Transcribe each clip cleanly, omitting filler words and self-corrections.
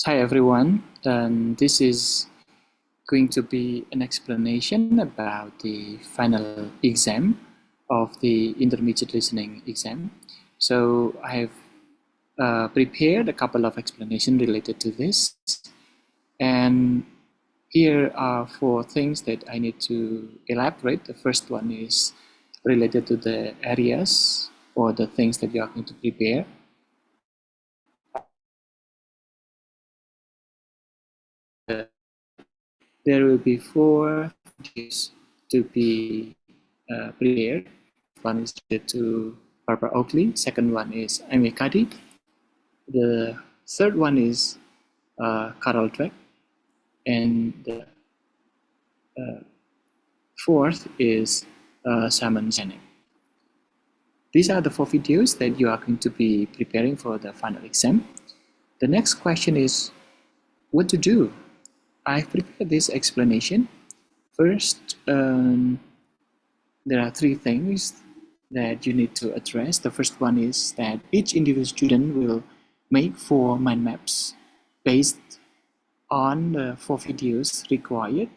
Hi everyone, this is going to be an explanation about the final exam of the intermediate listening exam. So I have prepared a couple of explanations related to this, and here are four things that I need to elaborate. The first one is related to the areas or the things that you are going to prepare. There will be four videos to be prepared. One is related to Barbara Oakley. Second one is Amy Cuddy. The third one is Carol Dweck. And the fourth is Simon Sinek. These are the four videos that you are going to be preparing for the final exam. The next question is what to do. I've prepared this explanation. First, there are three things that you need to address. The first one is that each individual student will make 4 mind maps based on the 4 videos required.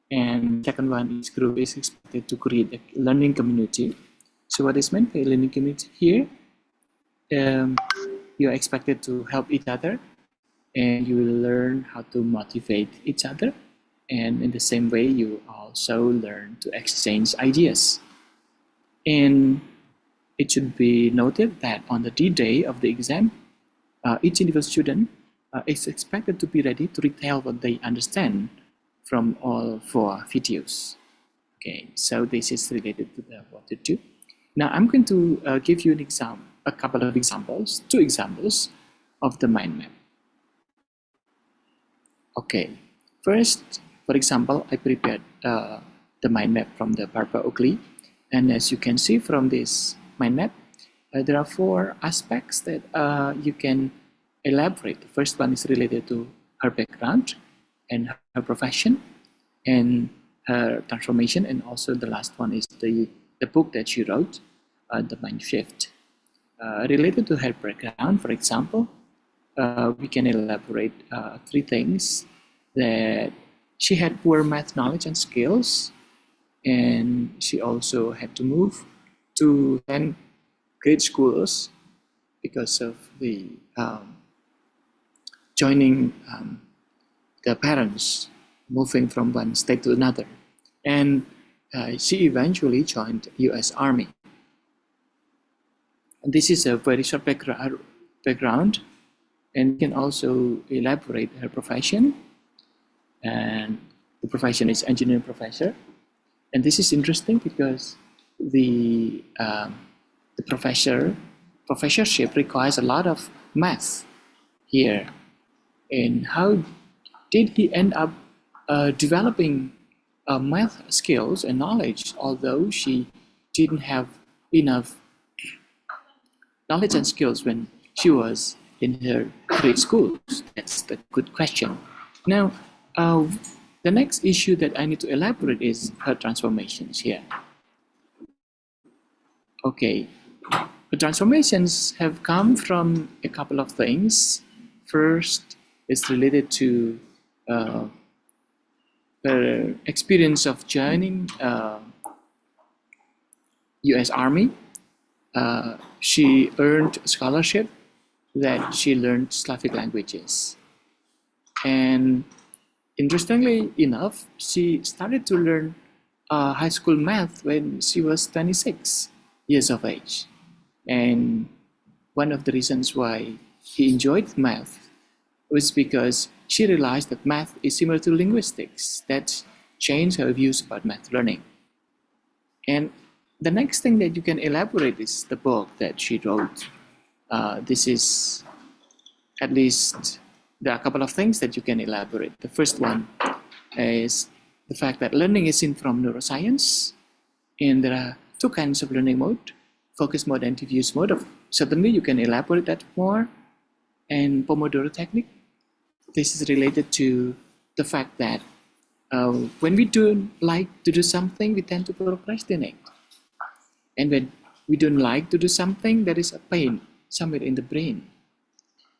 And second one is group is expected to create a learning community. So what is meant by learning community here? You're expected to help each other, and you will learn how to motivate each other. And in the same way, you also learn to exchange ideas. And it should be noted that on the D-Day of the exam, each individual student is expected to be ready to retell what they understand from all 4 videos. Okay, so this is related to the what to do. Now I'm going to give you a couple of examples, 2 examples of the mind map. Okay, first, for example, I prepared the mind map from the Barbara Oakley, and as you can see from this mind map, there are 4 aspects that you can elaborate. The first one is related to her background and her profession and her transformation, and also the last one is the book that she wrote, The Mind Shift. Related to her background, for example, we can elaborate 3 things: that she had poor math knowledge and skills, and she also had to move to 10 grade schools because of the joining the parents moving from one state to another, and she eventually joined US Army. And this is a very short background, and you can also elaborate her profession, and the profession is engineering professor. And this is interesting because the professorship requires a lot of math here. And how did he end up developing math skills and knowledge, although she didn't have enough knowledge and skills when she was in her grade schools? That's the good question. Now, the next issue that I need to elaborate is her transformations here. Okay, the transformations have come from a couple of things. First, it's related to her experience of joining US Army. She earned a scholarship that she learned Slavic languages. And interestingly enough, she started to learn high school math when she was 26 years of age. And one of the reasons why she enjoyed math was because she realized that math is similar to linguistics. That changed her views about math learning. And the next thing that you can elaborate is the book that she wrote. This is, at least, there are a couple of things that you can elaborate. The first one is the fact that learning is seen from neuroscience, and there are 2 kinds of learning mode: focus mode and diffuse mode. Certainly, you can elaborate that more. And Pomodoro technique. This is related to the fact that when we don't like to do something, we tend to procrastinate. And when we don't like to do something, there is a pain somewhere in the brain.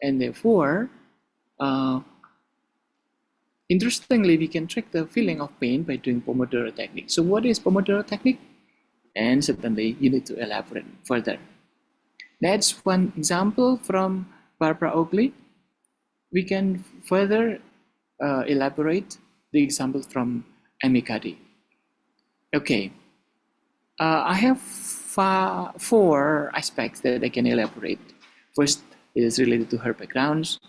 And therefore, Uh, Interestingly, we can track the feeling of pain by doing Pomodoro technique. So what is Pomodoro technique? And certainly you need to elaborate further. That's one example from Barbara Oakley. We can further elaborate the example from Amy Cuddy. Okay, I have four aspects that I can elaborate. First is related to her backgrounds.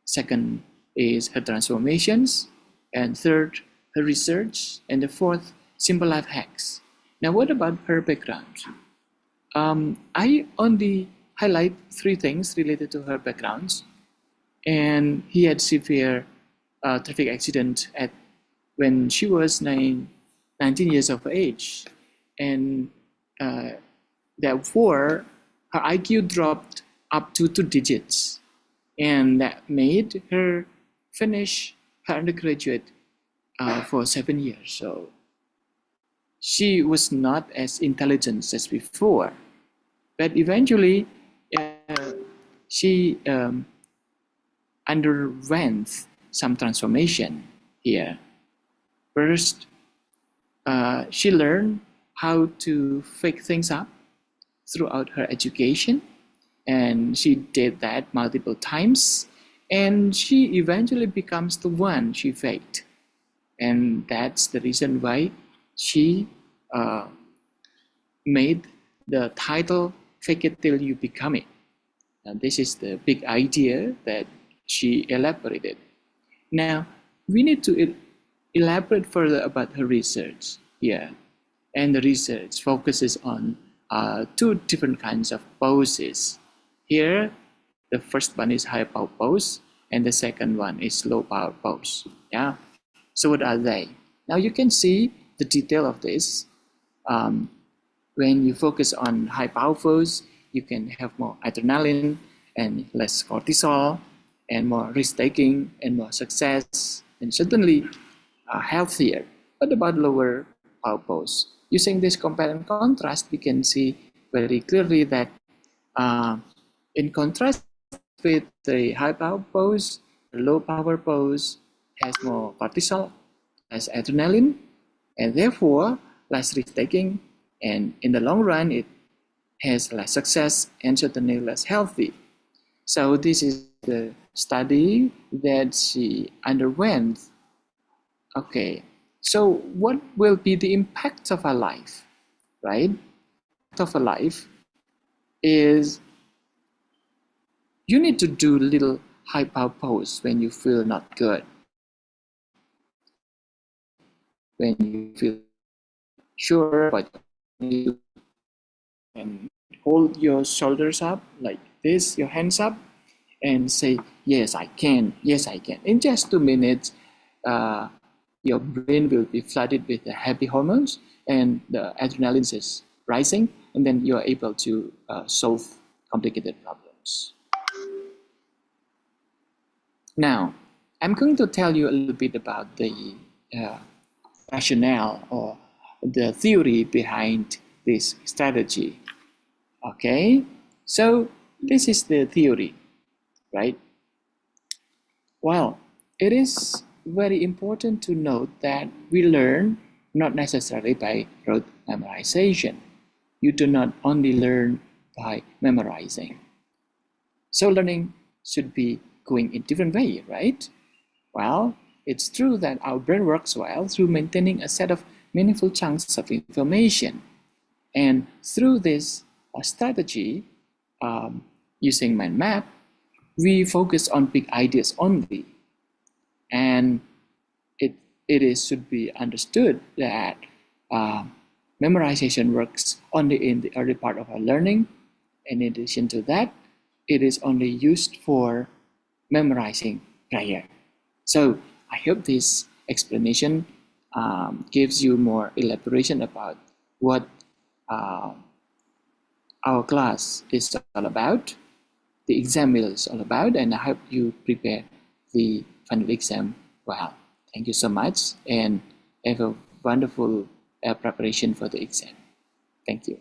Second is her transformations. And third, her research. And the fourth, simple life hacks. Now, what about her background? I only highlight three things related to her backgrounds. And he had severe traffic accident when she was 19 years of age. And therefore, her IQ dropped up to 2 digits. And that made her finish her undergraduate for 7 years. So she was not as intelligent as before. But eventually, she underwent some transformation here. First, she learned how to fake things up throughout her education, and she did that multiple times, and she eventually becomes the one she faked. And that's the reason why she made the title Fake It Till You Become It. And this is the big idea that she elaborated. Now, we need to elaborate further about her research here. And the research focuses on two different kinds of poses. Here, the first one is high power pose, and the second one is low power pose. Yeah. So what are they? Now you can see the detail of this. When you focus on high power pose, you can have more adrenaline and less cortisol, and more risk taking and more success, and certainly healthier. What about lower power pose? Using this compare and contrast, we can see very clearly that in contrast with the high power pose, the low power pose has more cortisol, less adrenaline, and therefore less risk taking, and in the long run it has less success and certainly less healthy. So this is the study that she underwent. Okay, so what will be the impact of her life, right? Of her life is you need to do little high power pose when you feel not good, when you feel sure, but you can hold your shoulders up like this, your hands up, and say, yes, I can, yes, I can. In just 2 minutes, your brain will be flooded with the happy hormones and the adrenaline is rising, and then you're able to solve complicated problems. Now, I'm going to tell you a little bit about the rationale or the theory behind this strategy. Okay, so this is the theory, right? Well, it is very important to note that we learn not necessarily by rote memorization. You do not only learn by memorizing. So learning should be going in different way, right? Well, it's true that our brain works well through maintaining a set of meaningful chunks of information. And through this strategy, using mind map, we focus on big ideas only. And should be understood that memorization works only in the early part of our learning. And in addition to that, it is only used for memorizing prior. So I hope this explanation gives you more elaboration about what our class is all about, the exam is all about, and I hope you prepare the final exam well. Thank you so much, and have a wonderful preparation for the exam. Thank you.